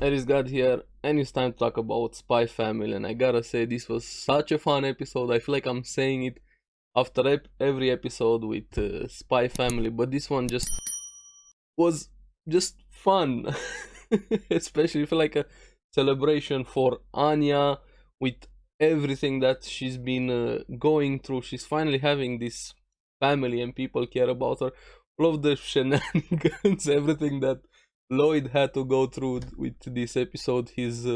ARESxGOD here, and it's time to talk about Spy Family. And I gotta say, this was such a fun episode. I feel like I'm saying it after every episode with Spy Family, but this one just was just fun. Especially feel like a celebration for Anya with everything that she's been going through. She's finally having this family, and people care about her. All of the shenanigans, everything that Lloyd had to go through with this episode, his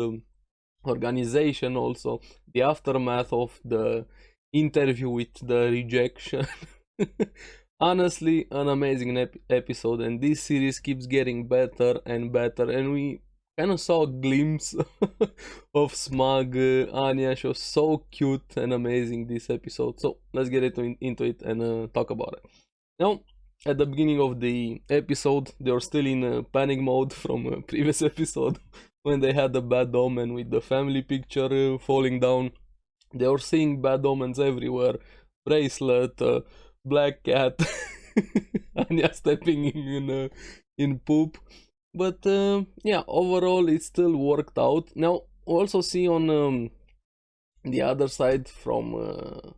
organization, also the aftermath of the interview with the rejection. Honestly, an amazing episode, and this series keeps getting better and better. And we kind of saw a glimpse of smug Anya. She was so cute and amazing this episode. So let's get into it and talk about it. Now, at the beginning of the episode, they were still in panic mode from a previous episode when they had the bad omen with the family picture falling down. They were seeing bad omens everywhere. Bracelet, black cat, Anya stepping in poop. But yeah, overall it still worked out. Now, also see on the other side from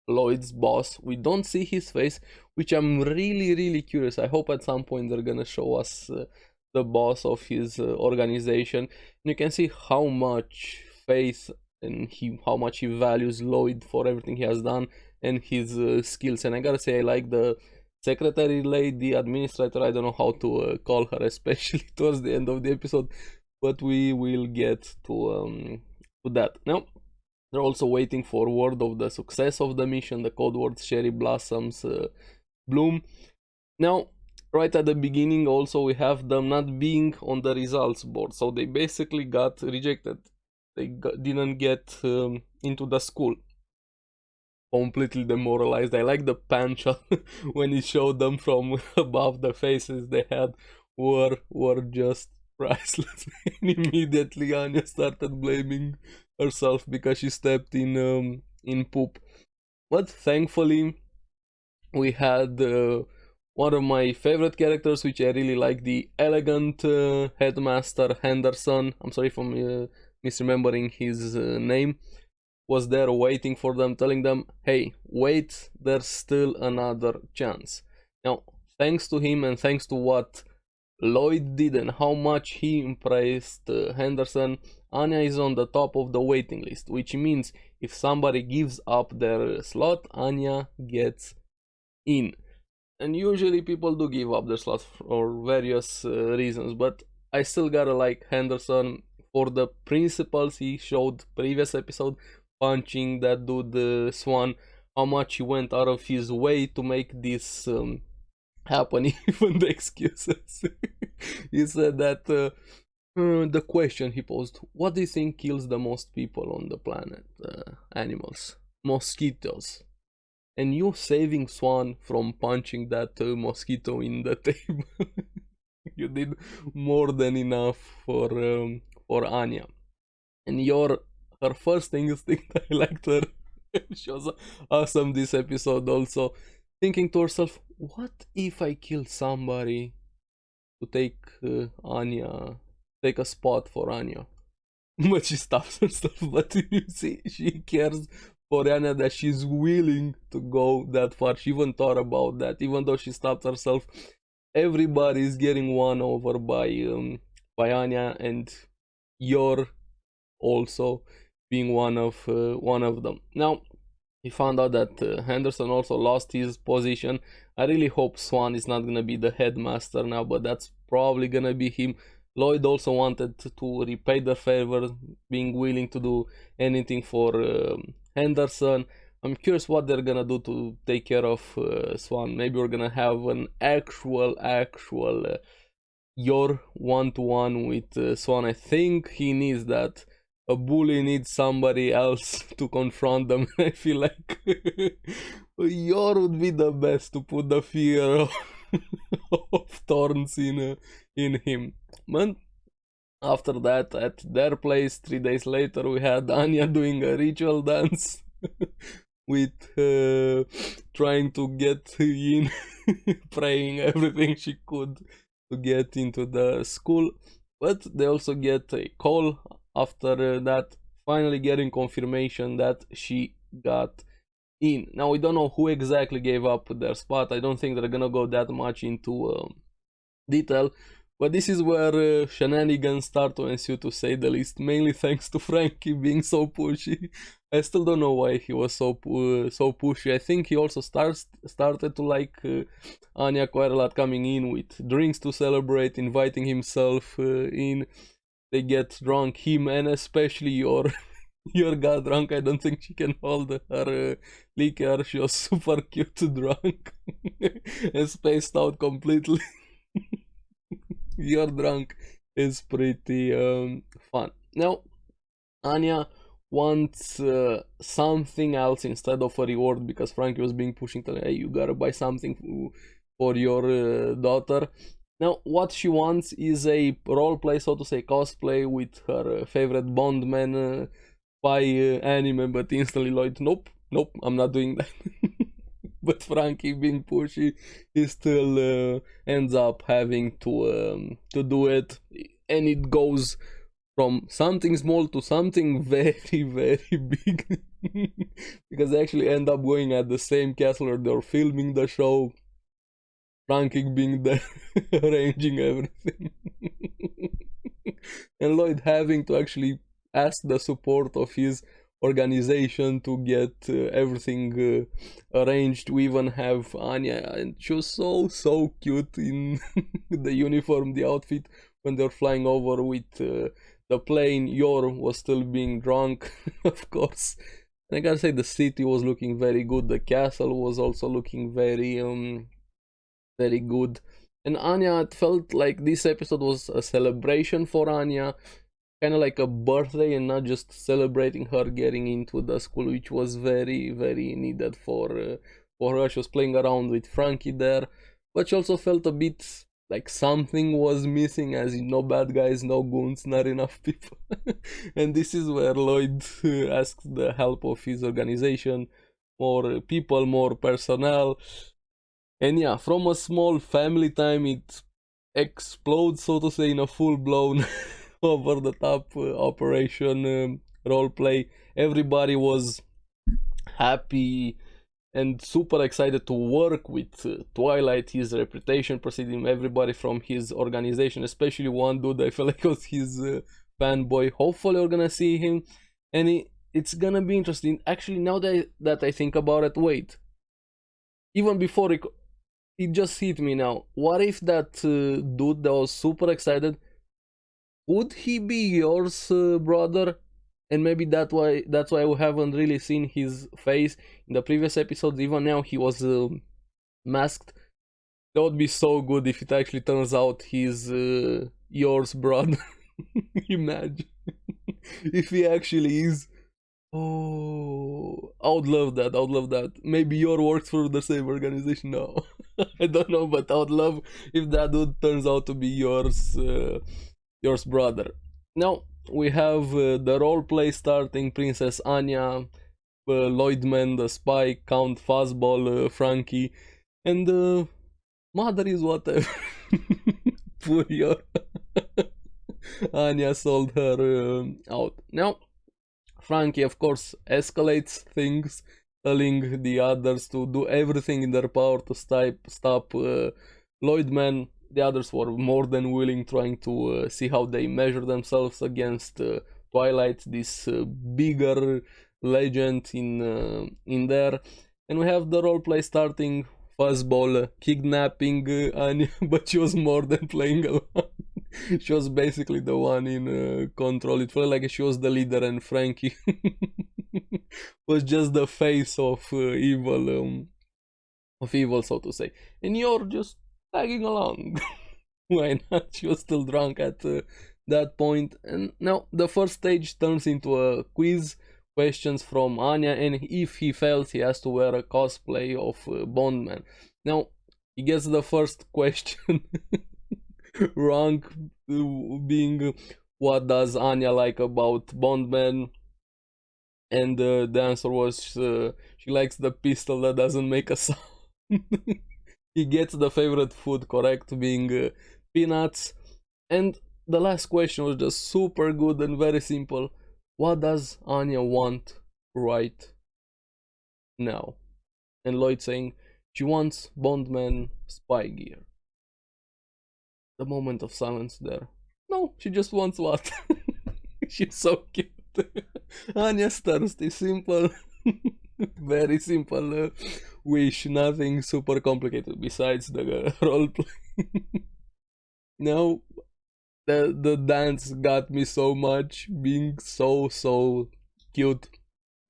Lloyd's boss, we don't see his face, which I'm really curious. I hope at some point they're gonna show us the boss of his organization. And you can see how much faith and how much he values Lloyd for everything he has done and his skills. And I gotta say, I like the secretary lady, administrator, I don't know how to call her, especially towards the end of the episode, but we will get to that. Now, they're also waiting for word of the success of the mission, the code words cherry blossoms bloom. Now, right at the beginning also we have them not being on the results board, so they basically got rejected. They didn't get into the school. Completely demoralized. I like the pan shot when he showed them from above. The faces they had were just priceless. And immediately Anya started blaming herself because she stepped in poop. But thankfully we had one of my favorite characters, which I really like, the elegant headmaster Henderson. I'm sorry if I'm misremembering his name. Was there waiting for them, telling them, hey, wait, there's still another chance. Now, thanks to him and thanks to what Lloyd did and how much he impressed Henderson, Anya is on the top of the waiting list, which means if somebody gives up their slot, Anya gets in. And usually people do give up their slots for various reasons, but I still gotta like Henderson for the principles he showed previous episode, punching that dude Swan, how much he went out of his way to make this happen, even the excuses. He said that the question he posed, what do you think kills the most people on the planet? Animals. Mosquitoes. And you saving Swan from punching that mosquito in the table. You did more than enough for Anya. And her first instinct, I liked her. She was awesome this episode also. Thinking to herself, what if I kill somebody to take Anya, take a spot for Anya? But she stops herself. But you see, she cares for Anya that she's willing to go that far. She even thought about that, even though she stopped herself. Everybody is getting won over by Anya, and you're also being one of them. Now, he found out that Henderson also lost his position. I really hope Swan is not gonna be the headmaster now, but that's probably gonna be him. Lloyd also wanted to repay the favor, being willing to do anything for Henderson. I'm curious what they're gonna do to take care of Swan. Maybe we're gonna have an actual your one-to-one with Swan. I think he needs that. A bully needs somebody else to confront them. I feel like Yor would be the best to put the fear of thorns in him. But after that, at their place, 3 days later, we had Anya doing a ritual dance with trying to get in, praying everything she could to get into the school. But they also get a call after that, finally getting confirmation that she got in. Now we don't know who exactly gave up their spot. I don't think they're gonna go that much into detail, but this is where shenanigans start to ensue, to say the least, mainly thanks to Frankie being so pushy. I still don't know why he was so pushy. I think he also started to like Anya quite a lot, coming in with drinks to celebrate, inviting himself in. They get drunk, him and especially your got drunk. I don't think she can hold her liquor. She was super cute drunk and spaced out completely. Your drunk is pretty fun. Now, Anya wants something else instead of a reward, because Frankie was being pushing to, hey, you gotta buy something for your daughter. Now, what she wants is a roleplay, so to say, cosplay with her favorite Bondman by anime, but instantly Lloyd, nope, I'm not doing that. But Frankie, being pushy, he still ends up having to do it, and it goes from something small to something very, very big. Because they actually end up going at the same castle where they're filming the show. Frankie being there, arranging everything. And Lloyd having to actually ask the support of his organization to get everything arranged. We even have Anya, and she was so cute in the uniform, the outfit, when they're flying over with the plane. Yor was still being drunk, of course. And I gotta say, the city was looking very good. The castle was also looking very good. And Anya, it felt like this episode was a celebration for Anya, kind of like a birthday, and not just celebrating her getting into the school, which was very, very needed for her. She was playing around with Frankie there, but she also felt a bit like something was missing, as in no bad guys, no goons, not enough people. And this is where Lloyd asks the help of his organization, more people, more personnel. And yeah, from a small family time, it explodes, so to say, in a full-blown over the top operation roleplay. Everybody was happy and super excited to work with Twilight. His reputation preceding everybody from his organization, especially one dude I feel like was his fanboy. Hopefully we're gonna see him, and it's gonna be interesting. Actually, now that I think about it, wait, even before it just hit me now. What if that dude that was super excited, would he be yours brother? And maybe that's why we haven't really seen his face in the previous episodes. Even now he was masked. That would be so good if it actually turns out he's yours brother. Imagine if he actually is. Oh, I would love that. I would love that. Maybe your works for the same organization now. I don't know, but I would love if that dude turns out to be yours brother. Now we have the roleplay starting. Princess Anya, Lloydman, the spy, Count Fuzzball, Frankie, and mother is whatever. Poor your Anya sold her out. Now Frankie, of course, escalates things, telling the others to do everything in their power to stop Lloydman. The others were more than willing, trying to see how they measure themselves against Twilight, this bigger legend in there. And we have the roleplay starting. Fuzzball kidnapping Anya, but she was more than playing along. She was basically the one in control. It felt like she was the leader, and Frankie was just the face of evil, so to say. And you're just tagging along. Why not? She was still drunk at that point. And now the first stage turns into a quiz. Questions from Anya, and if he fails, he has to wear a cosplay of Bondman. Now he gets the first question wrong, being what does Anya like about Bondman, and the answer was she likes the pistol that doesn't make a sound. He gets the favorite food correct, being peanuts, and the last question was just super good and very simple. What does Anya want right now? And Lloyd saying she wants Bondman spy gear. The moment of silence there. No, she just wants what? She's so cute. Anya's thirsty, simple, very simple wish, nothing super complicated besides the roleplay. Now, the dance got me so much, being so cute,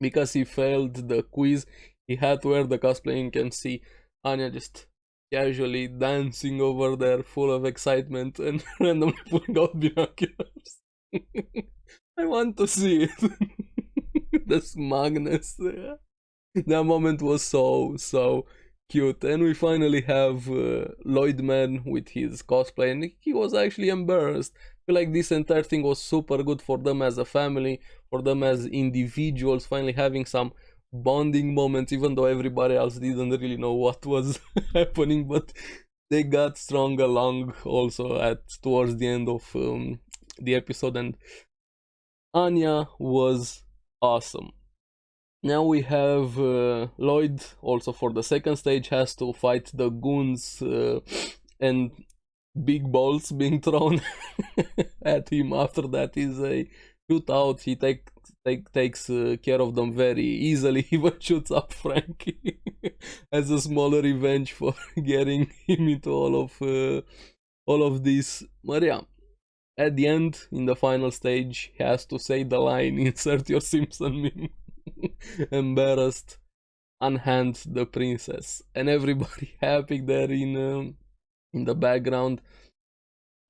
because he failed the quiz. He had to wear the cosplay. You can see Anya just casually dancing over there, full of excitement, and randomly pulling out binoculars. I want to see it. The smugness. That moment was so cute, and we finally have Lloyd Man with his cosplay, and he was actually embarrassed. I feel like this entire thing was super good for them as a family, for them as individuals, finally having some bonding moments, even though everybody else didn't really know what was happening, but they got strong along also at towards the end of the episode, and Anya was awesome. Now we have Lloyd also for the second stage has to fight the goons and big balls being thrown at him. After that is a shootout. He takes care of them very easily. He even shoots up Frankie as a smaller revenge for getting him into all of this. But yeah, at the end, in the final stage, he has to say the line, insert your Simpson meme. Embarrassed, unhand the princess, and everybody happy there in the background.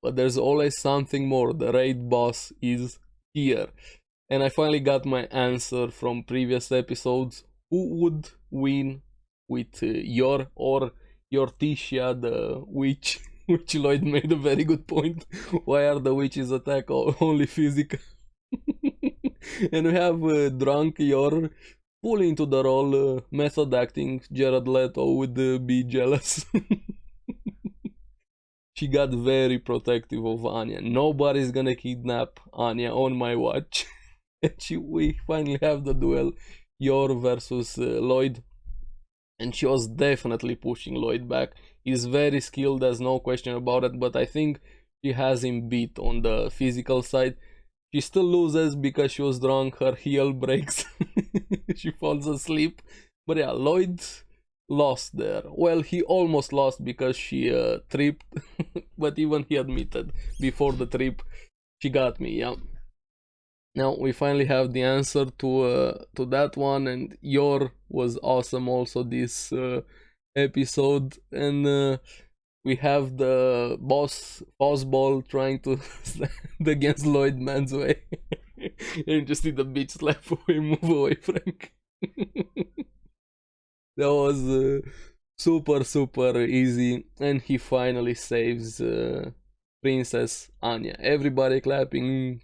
But there's always something more. The raid boss is here, and I finally got my answer from previous episodes. Who would win with your or Yorticia, the witch? Which Lloyd made a very good point. Why are the witches attack only physical? And we have drunk Yor full into the role, method acting. Jared Leto would be jealous. She got very protective of Anya. Nobody's gonna kidnap Anya on my watch. And we finally have the duel, Yor versus Lloyd. And she was definitely pushing Lloyd back. He's very skilled, there's no question about it, but I think she has him beat on the physical side. She still loses because she was drunk, her heel breaks, she falls asleep. But yeah, Lloyd lost there. Well, he almost lost because she tripped, but even he admitted before the trip, she got me, yeah. Now we finally have the answer to that one, and Yor was awesome also this episode, and we have the boss ball trying to stand against Lloyd Man's way. And just see the bitch slap away, move away, Frank. That was super easy, and he finally saves Princess Anya. Everybody clapping,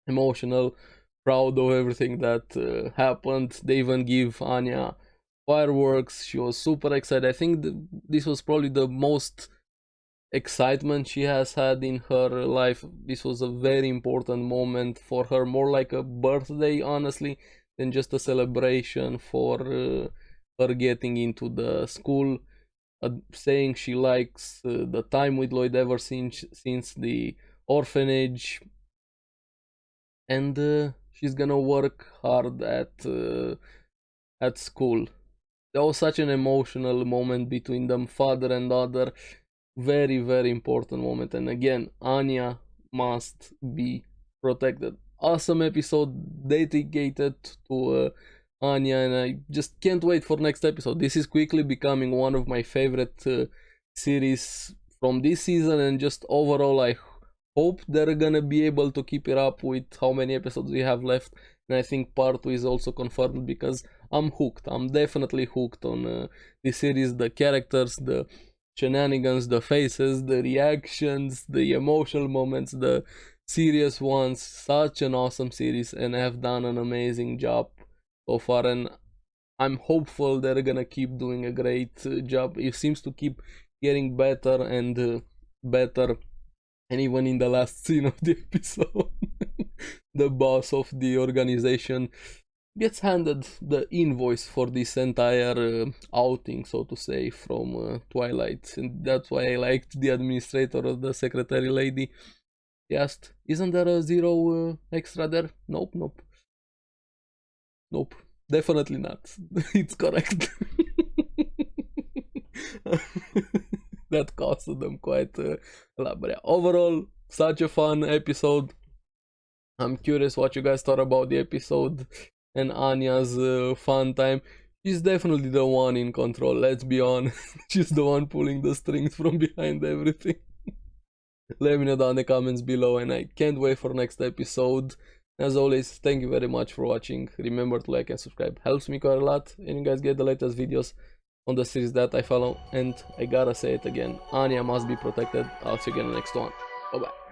emotional, proud of everything that happened. They even give Anya fireworks. She was super excited. I think this was probably the most excitement she has had in her life. This was a very important moment for her, more like a birthday, honestly, than just a celebration for her getting into the school. Saying she likes the time with Lloyd ever since the orphanage, and she's gonna work hard at school. That was such an emotional moment between them, father and daughter. Very important moment, and again, Anya must be protected. Awesome episode dedicated to Anya, and I just can't wait for next episode. This is quickly becoming one of my favorite series from this season, and just overall I hope they're gonna be able to keep it up with how many episodes we have left. And I think part 2 is also confirmed, because I'm hooked. I'm definitely hooked on this series. The characters, the shenanigans, the faces, the reactions, the emotional moments, the serious ones. Such an awesome series, and have done an amazing job so far, and I'm hopeful they're gonna keep doing a great job. It seems to keep getting better and better And even in the last scene of the episode, the boss of the organization gets handed the invoice for this entire outing, so to say, from Twilight. And that's why I liked the administrator or the secretary lady. He asked, "Isn't there a zero extra there?" Nope, nope. Nope. Definitely not. It's correct. That costed them quite a lot. But yeah, overall, such a fun episode. I'm curious what you guys thought about the episode and Anya's fun time. She's definitely the one in control, let's be honest. She's the one pulling the strings from behind everything. Let me know down in the comments below, and I can't wait for next episode. As always, thank you very much for watching. Remember to like and subscribe, helps me quite a lot, and you guys get the latest videos on the series that I follow. And I gotta say it again, Anya must be protected. I'll see you again in the next one. Bye bye.